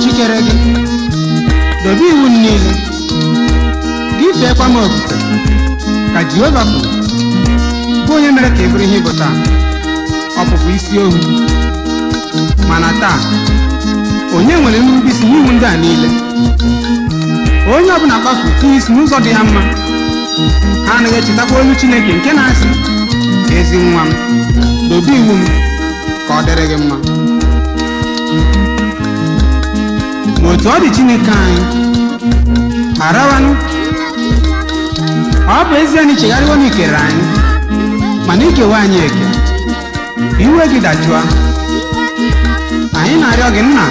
Chikere gị dobe iwu niile gị feekwa m ofufe ka Jehova kwuru bụ onye mere ka ị bụrụ ihe ịbụ taa ọpụpụ isi ohu. Mana taa onye nwere nnukwu isi n'iwu ndị a niile? Onye ọbụla kpafu tinye isi n'ụzọ dị ha mma. Ha anaghị echetakwa olu Chineke nke na-asị, ezi nwa m, dobe iwu m ka ọ dịrị gị mma. Ma otu ọ dị Chineke anyị arawanụ, ọ bụ ezie na ichegharịwo n'ikere anyị, mana ikewa anyị eke iwe gị dajụa. Anyị na-arịọ gị nna,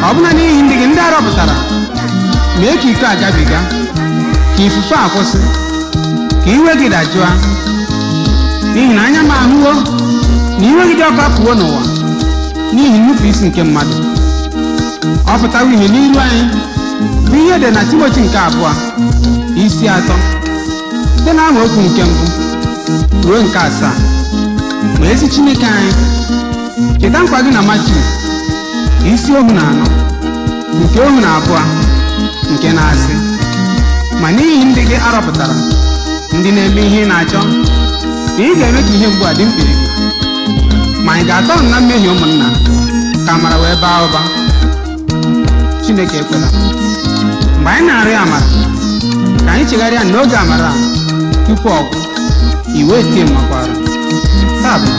ọ bụna n'ihi ndị gị ndị arọpụtara, mee ka iko agabiga, ka ifufe akwụsị, ka iwe gị dajụa. N'ihi na anya m ahụwo na iwe gị dị ọkụ apụwo n'ụwa n'ihi nnupụ isi nke mmadụ. Ọ pụtawa ihe n'iru anyị bụ ihe dị na Timoti nke 2 isi 3 site na amaokwu nke 1 ruo nke 7. Ma ezi Chineke anyị, cheta nkwa gị na Matiu isi 14 nke 2 nke na-asị, ma n'ihi ndị gị arọpụtara, ndị na-eme ihe ị na-achọ, na ị ga-eme ka ihe mgbu a dị mkpirikpi. Ma anyị ga-atọ na mmehie ụmụnna ka amara wee baa ụba. Chineke ekwela mgbe anyị na-arịọ amara ka anyị chegharịa n'oge amara tupu ọgwụ iwe tie mmakwara taa bụ